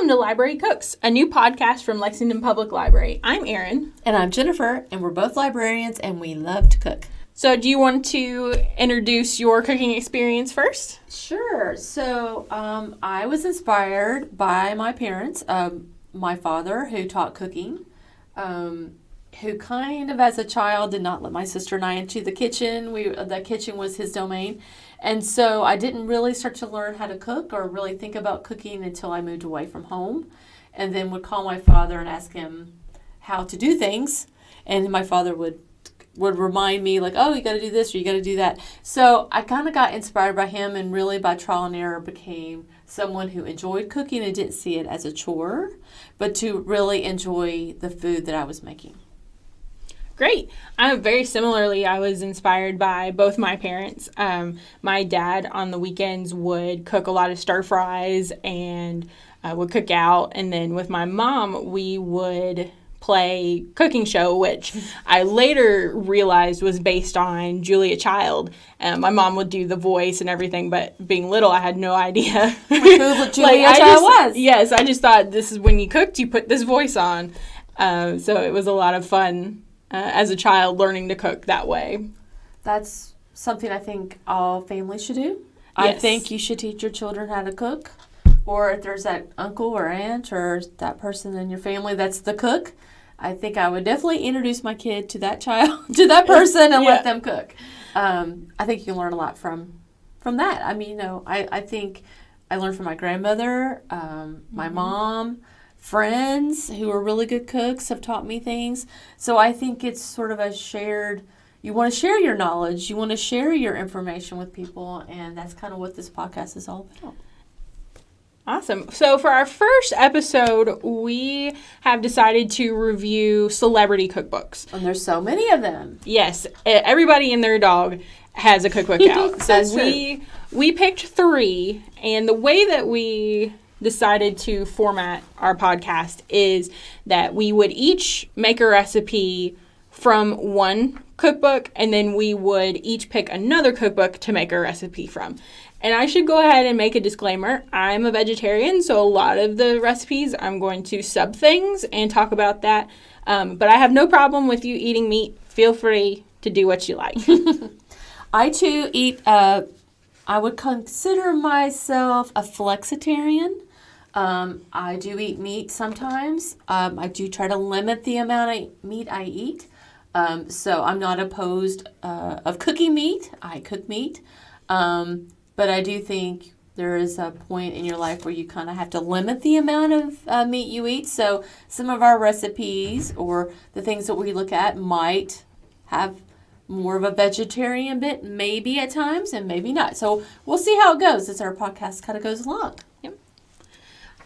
Welcome to Library Cooks, a new podcast from Lexington Public Library. I'm Erin. And I'm Jennifer, and we're both librarians, and we love to cook. So do you want to introduce your cooking experience first? Sure. So I was inspired by my parents, my father, who taught cooking, who kind of as a child did not let my sister and I into the kitchen. The kitchen was his domain. And so I didn't really start to learn how to cook or really think about cooking until I moved away from home, and then would call my father and ask him how to do things. And my father would remind me like, oh, you got to do this or you got to do that. So I kind of got inspired by him, and really by trial and error became someone who enjoyed cooking and didn't see it as a chore, but to really enjoy the food that I was making. Great. Very similarly, I was inspired by both my parents. My dad on the weekends would cook a lot of stir fries and would cook out. And then with my mom, we would play cooking show, which I later realized was based on Julia Child. My mom would do the voice and everything, but being little, I had no idea who Julia Child was. Yes, I just thought this is when you cooked, you put this voice on. So it was a lot of fun. As a child, learning to cook that way. That's something I think all families should do. Yes. I think you should teach your children how to cook. Or if there's that uncle or aunt or that person in your family that's the cook, I think I would definitely introduce my kid to that child, to that person, and let them cook. I think you can learn a lot from that. I mean, I think I learned from my grandmother, my mom. Friends who are really good cooks have taught me things. So I think it's sort of a shared, you want to share your knowledge, you want to share your information with people, and that's kind of what this podcast is all about. Awesome. So for our first episode, we have decided to review celebrity cookbooks. And there's so many of them. Yes. Everybody and their dog has a cookbook out. So we picked 3, and the way that we decided to format our podcast is that we would each make a recipe from one cookbook, and then we would each pick another cookbook to make a recipe from. And I should go ahead and make a disclaimer. I'm a vegetarian, so a lot of the recipes I'm going to sub things and talk about that. But I have no problem with you eating meat. Feel free to do what you like. I too eat, I would consider myself a flexitarian. I do eat meat sometimes. I do try to limit the amount of meat I eat. So I'm not opposed of cooking meat. I cook meat. But I do think there is a point in your life where you kind of have to limit the amount of meat you eat. So some of our recipes or the things that we look at might have more of a vegetarian bit, maybe at times, and maybe not. So we'll see how it goes as our podcast kind of goes along. Yep.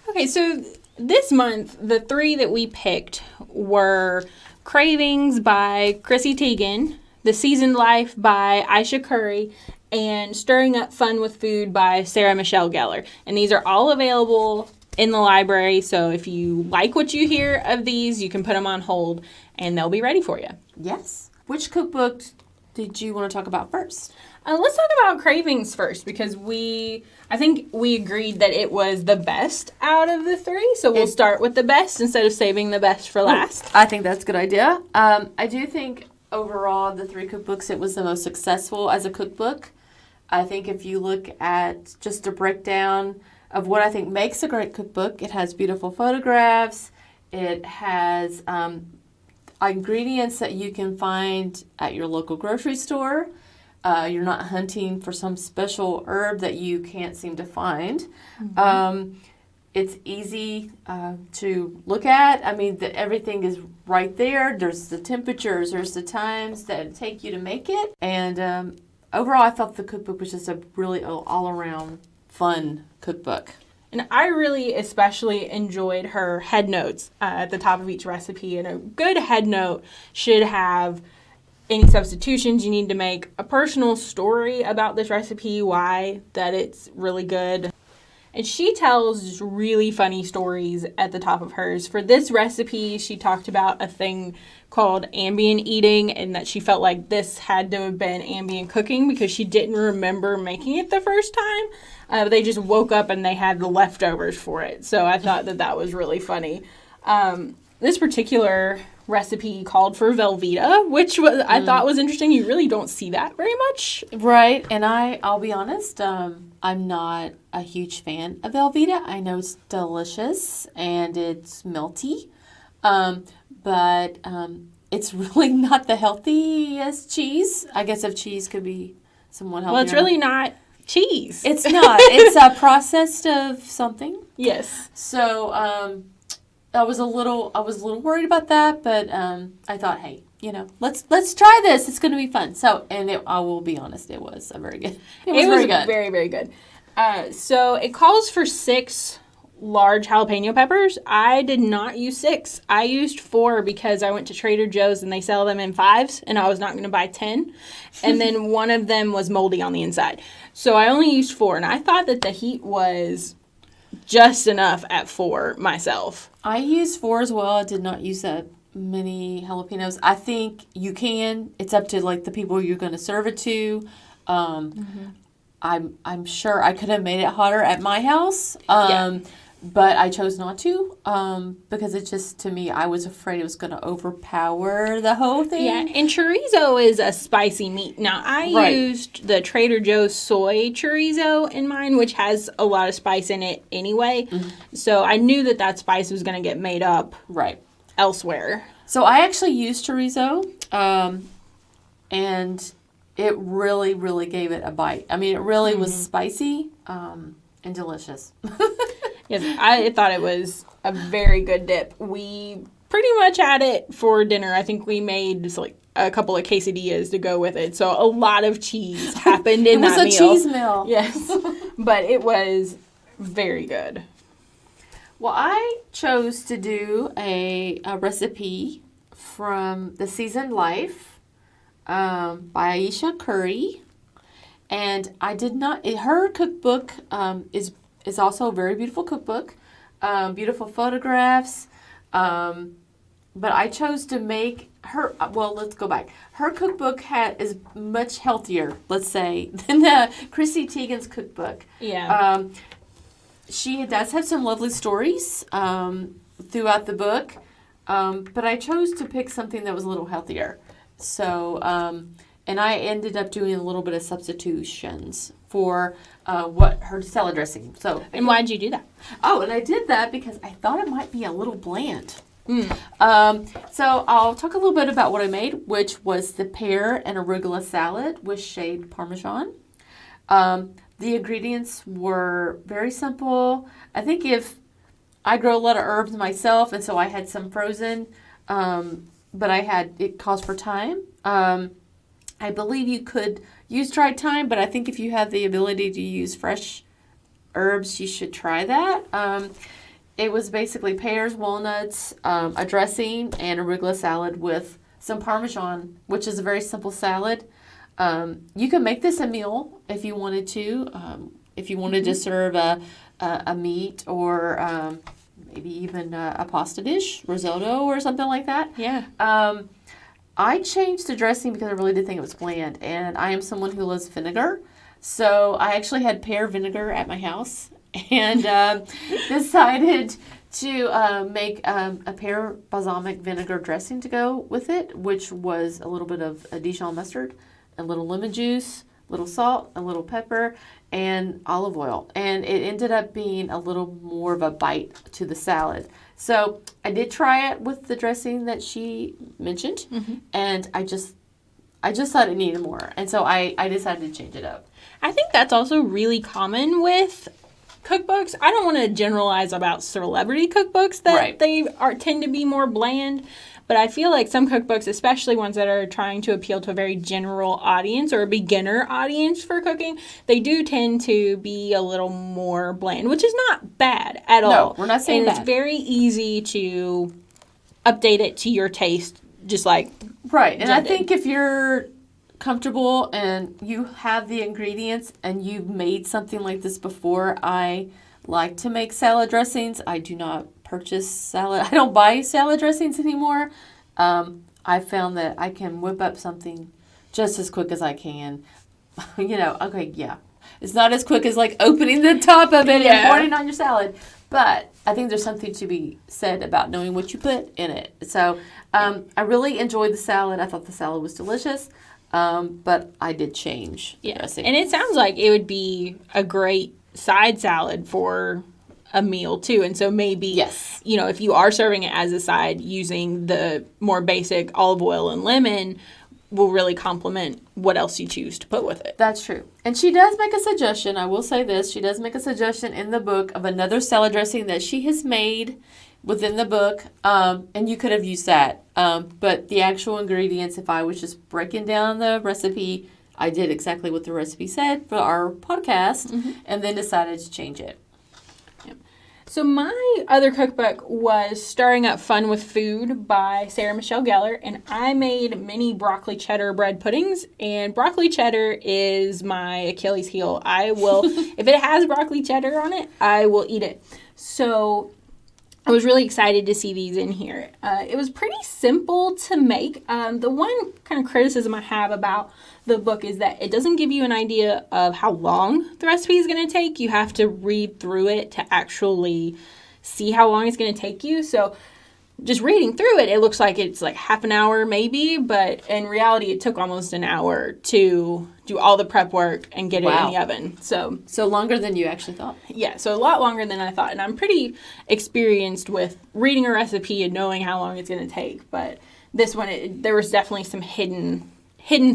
Okay, so this month, the 3 that we picked were Cravings by Chrissy Teigen, The Seasoned Life by Ayesha Curry, and Stirring Up Fun with Food by Sarah Michelle Gellar. And these are all available in the library, so if you like what you hear of these, you can put them on hold, and they'll be ready for you. Yes. Which cookbook did you want to talk about first? Let's talk about Cravings first, because I think we agreed that it was the best out of the 3, so we'll start with the best instead of saving the best for last. I think that's a good idea. I do think overall the 3 cookbooks, it was the most successful as a cookbook. I think if you look at just a breakdown of what I think makes a great cookbook, it has beautiful photographs, it has ingredients that you can find at your local grocery store. You're not hunting for some special herb that you can't seem to find. Mm-hmm. It's easy to look at. I mean, everything is right there. There's the temperatures. There's the times that it take you to make it. And overall, I thought the cookbook was just a really all-around fun cookbook. And I really especially enjoyed her head notes at the top of each recipe. And a good head note should have any substitutions you need to make, a personal story about this recipe, why that it's really good. And she tells just really funny stories at the top of hers. For this recipe, she talked about a thing called ambient eating, and that she felt like this had to have been ambient cooking because she didn't remember making it the first time. They just woke up and they had the leftovers for it. So I thought that was really funny. This particular recipe called for Velveeta, which I thought was interesting. You really don't see that very much. Right, and I'll be honest, I'm not a huge fan of Velveeta. I know it's delicious and it's melty, but it's really not the healthiest cheese. I guess if cheese could be somewhat healthier. Well, it's really not cheese. It's not. It's a processed of something. Yes. So I was a little worried about that, but I thought, hey, let's try this. It's going to be fun. So, and I will be honest, it was very good. It was very good. Very, very good. So it calls for 6 large jalapeno peppers. I did not use 6. I used 4 because I went to Trader Joe's and they sell them in 5s, and I was not going to buy 10. And then one of them was moldy on the inside. So I only used 4, and I thought that the heat was just enough at 4 myself. I used 4 as well. I did not use that many jalapenos. I think you can. It's up to like the people you're going to serve it to. I'm sure I could have made it hotter at my house. But I chose not to because it just, to me, I was afraid it was going to overpower the whole thing. Yeah, and chorizo is a spicy meat. Now, I used the Trader Joe's soy chorizo in mine, which has a lot of spice in it anyway. Mm-hmm. So I knew that spice was going to get made up elsewhere. So I actually used chorizo, and it really, really gave it a bite. I mean, it really was spicy and delicious. Yes, I thought it was a very good dip. We pretty much had it for dinner. I think we made just like a couple of quesadillas to go with it. So a lot of cheese happened in that meal. It was a cheese meal. Yes, but it was very good. Well, I chose to do a recipe from The Seasoned Life by Ayesha Curry. And I did not, her cookbook is also a very beautiful cookbook, beautiful photographs, but I chose to make her, let's go back. Her cookbook is much healthier, let's say, than Chrissy Teigen's cookbook. Yeah. She does have some lovely stories throughout the book, but I chose to pick something that was a little healthier. So, and I ended up doing a little bit of substitutions for her salad dressing. So, and why did you do that? Oh, and I did that because I thought it might be a little bland. So I'll talk a little bit about what I made, which was the pear and arugula salad with shaved Parmesan. The ingredients were very simple. I think I grow a lot of herbs myself, and so I had some frozen, but it calls for thyme. I believe you could use dried thyme, but I think if you have the ability to use fresh herbs, you should try that. It was basically pears, walnuts, a dressing, and arugula salad with some Parmesan, which is a very simple salad. You can make this a meal if you wanted to. If you wanted to serve a meat or maybe even a pasta dish, risotto or something like that. Yeah. I changed the dressing because I really did think it was bland, and I am someone who loves vinegar. So I actually had pear vinegar at my house and decided to make a pear balsamic vinegar dressing to go with it, which was a little bit of a Dijon mustard, a little lemon juice, a little salt, a little pepper, and olive oil. And it ended up being a little more of a bite to the salad. So I did try it with the dressing that she mentioned, and I just thought it needed more. And so I decided to change it up. I think that's also really common with cookbooks. I don't want to generalize about celebrity cookbooks that they tend to be more bland, but I feel like some cookbooks, especially ones that are trying to appeal to a very general audience or a beginner audience for cooking, they do tend to be a little more bland, which is not bad at all. No, we're not saying that. And it's very easy to update it to your taste, just like right. And I think if you're comfortable and you have the ingredients and you've made something like this before, I like to make salad dressings. I do not purchase salad. I don't buy salad dressings anymore. I found that I can whip up something just as quick as I can. Okay, yeah. It's not as quick as like opening the top of it and pouring it on your salad. But I think there's something to be said about knowing what you put in it. So I really enjoyed the salad. I thought the salad was delicious. But I did change the dressing. And it sounds like it would be a great side salad for a meal too. And so maybe, if you are serving it as a side, using the more basic olive oil and lemon will really complement what else you choose to put with it. That's true. And she does make a suggestion. I will say this. She does make a suggestion in the book of another salad dressing that she has made within the book. And you could have used that. But the actual ingredients, if I was just breaking down the recipe, I did exactly what the recipe said for our podcast and then decided to change it. So my other cookbook was Stirring Up Fun with Food by Sarah Michelle Gellar, and I made mini broccoli cheddar bread puddings, and broccoli cheddar is my Achilles heel. I will, if it has broccoli cheddar on it, I will eat it. So I was really excited to see these in here. It was pretty simple to make. The one kind of criticism I have about the book is that it doesn't give you an idea of how long the recipe is going to take. You have to read through it to actually see how long it's going to take you. So just reading through it, it looks like it's like half an hour maybe, but in reality it took almost an hour to do all the prep work and get it in the oven. So longer than you actually thought. Yeah, so a lot longer than I thought. And I'm pretty experienced with reading a recipe and knowing how long it's going to take. But this one, there was definitely some hidden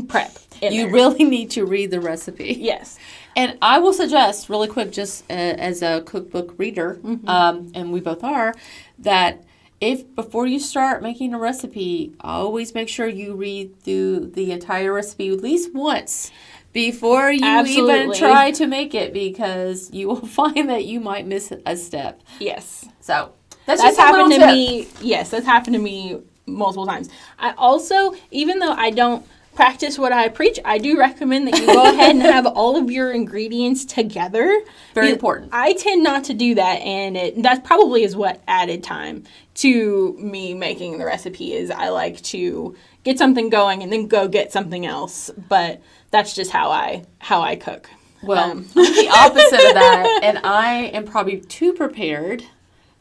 prep in You there. really need to read the recipe. Yes. And I will suggest really quick, just as a cookbook reader, and we both are, that if before you start making a recipe, always make sure you read through the entire recipe at least once before you even try to make it, because you will find that you might miss a step. Yes. So that's happened to me. Yes, that's happened to me multiple times. I also, even though I don't practice what I preach, I do recommend that you go ahead and have all of your ingredients together. Very important. I tend not to do that, and that probably is what added time to me making the recipe. Is I like to get something going and then go get something else, but that's just how I cook. Well, I'm the opposite of that, and I am probably too prepared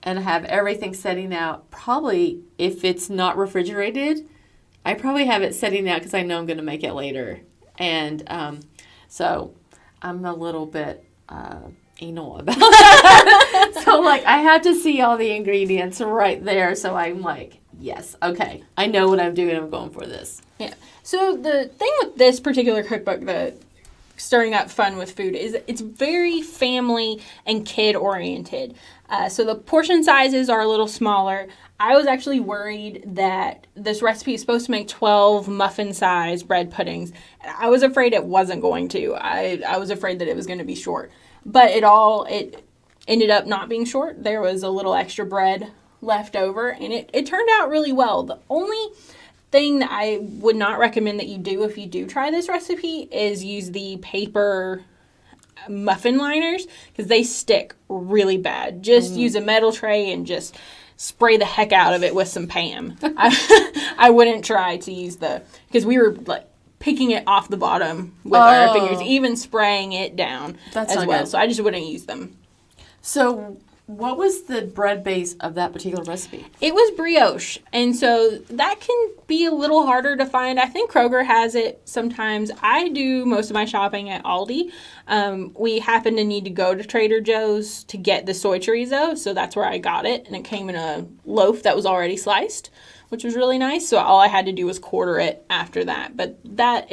and have everything setting out. Probably if it's not refrigerated, I probably have it setting out because I know I'm going to make it later. And so I'm a little bit anal about that. So, like, I have to see all the ingredients right there. So I'm like, yes, okay, I know what I'm doing. I'm going for this. Yeah. So the thing with this particular cookbook, the Stirring Up Fun with Food, is it's very family and kid oriented. So the portion sizes are a little smaller. I was actually worried that this recipe is supposed to make 12 muffin-sized bread puddings. I was afraid it wasn't going to. I was afraid that it was going to be short. But it ended up not being short. There was a little extra bread left over, and it turned out really well. The only thing that I would not recommend that you do if you do try this recipe is use the paper muffin liners, because they stick really bad. Just use a metal tray and just spray the heck out of it with some Pam. I wouldn't try to use because we were like picking it off the bottom with our fingers, even spraying it down as well. Good. So I just wouldn't use them. So what was the bread base of that particular recipe? It was brioche, and so that can be a little harder to find. I think Kroger has it sometimes. I do most of my shopping at Aldi. We happen to need to go to Trader Joe's to get the soy chorizo, so that's where I got it, and it came in a loaf that was already sliced, which was really nice. So all I had to do was quarter it after that. But that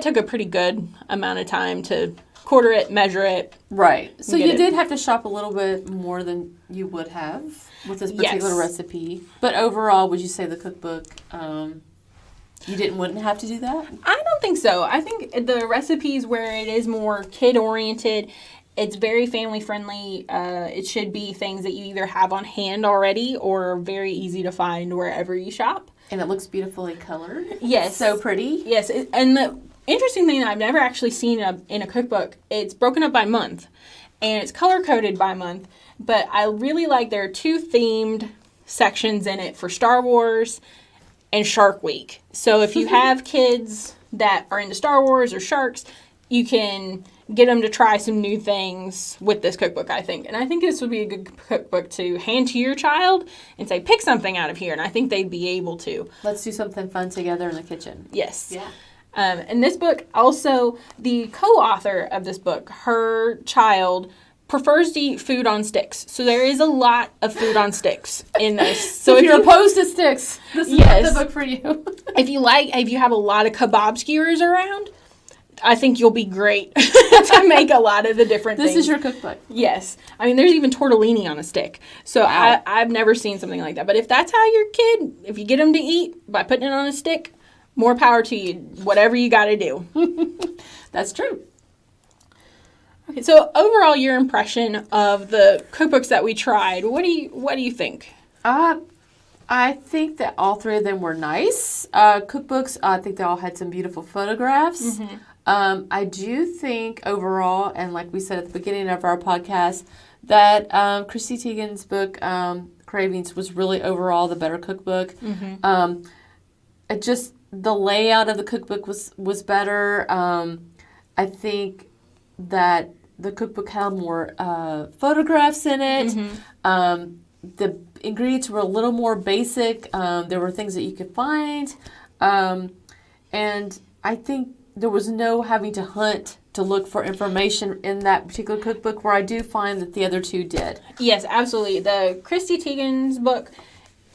took a pretty good amount of time to quarter it, measure it. Right. So you did have to shop a little bit more than you would have with this particular recipe. But overall, would you say the cookbook, you wouldn't have to do that? I don't think so. I think the recipes where it is more kid-oriented, it's very family-friendly. It should be things that you either have on hand already or very easy to find wherever you shop. And it looks beautifully colored. Yes. So pretty. Yes. And the interesting thing that I've never actually seen in a cookbook, it's broken up by month. and it's color-coded by month, but I really like there are 2 themed sections in it for Star Wars and Shark Week. So if you have kids that are into Star Wars or sharks, you can get them to try some new things with this cookbook, I think. And I think this would be a good cookbook to hand to your child and say, pick something out of here. And I think they'd be able to. Let's do something fun together in the kitchen. Yes. Yeah. And this book, also, the co-author of this book, her child prefers to eat food on sticks. So there is a lot of food on sticks in this. So if you're opposed to sticks, this is not the book for you. If you have a lot of kebab skewers around, I think you'll be great to make a lot of the different things. This is your cookbook. Yes. I mean, there's even tortellini on a stick. So wow. I've never seen something like that. But if that's how your kid, if you get them to eat by putting it on a stick, more power to you. Whatever you got to do. That's true. Okay, so overall, your impression of the cookbooks that we tried, what do you think? I think that all 3 of them were nice. Cookbooks, I think they all had some beautiful photographs. Mm-hmm. I do think overall, and like we said at the beginning of our podcast, that Chrissy Teigen's book, Cravings, was really overall the better cookbook. Mm-hmm. It just, the layout of the cookbook was better. I think that the cookbook had more photographs in it. Mm-hmm. The ingredients were a little more basic. There were things that you could find. And I think there was no having to hunt to look for information in that particular cookbook, where I do find that the other 2 did. Yes, absolutely. The Chrissy Teigen's book,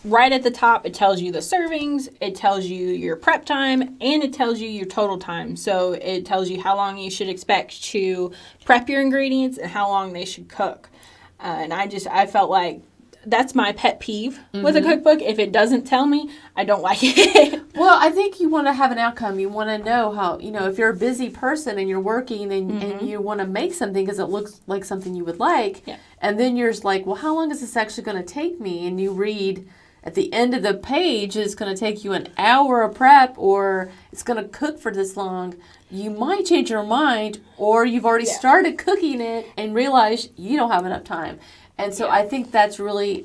right at the top, it tells you the servings, it tells you your prep time, and it tells you your total time. So it tells you how long you should expect to prep your ingredients and how long they should cook. And I felt like that's my pet peeve with a cookbook. If it doesn't tell me, I don't like it. Well, I think you want to have an outcome. You want to know how, if you're a busy person and you're working and you want to make something because it looks like something you would like. Yeah. And then you're just like, well, how long is this actually going to take me? And you read at the end of the page, it's going to take you an hour of prep, or it's going to cook for this long. You might change your mind, or you've already started cooking it and realize you don't have enough time. And so I think that's really,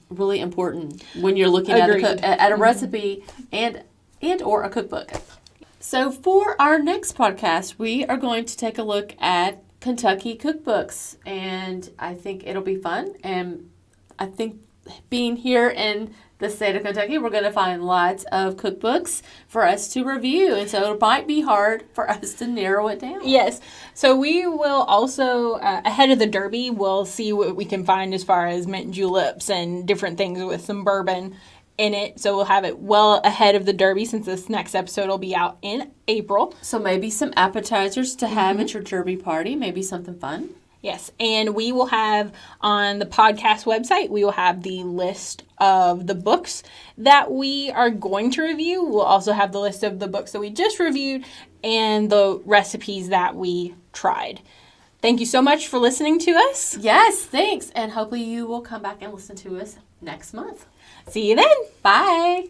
really important when you're looking at a recipe and or a cookbook. So for our next podcast, we are going to take a look at Kentucky cookbooks, and I think it'll be fun. And I think being here in the state of Kentucky, we're going to find lots of cookbooks for us to review. And so it might be hard for us to narrow it down. Yes. So we will also, ahead of the Derby, we'll see what we can find as far as mint juleps and different things with some bourbon in it. So we'll have it well ahead of the Derby, since this next episode will be out in April. So maybe some appetizers to have at your Derby party, maybe something fun. Yes, and we will have on the podcast website, we will have the list of the books that we are going to review. We'll also have the list of the books that we just reviewed and the recipes that we tried. Thank you so much for listening to us. Yes, thanks. And hopefully you will come back and listen to us next month. See you then. Bye.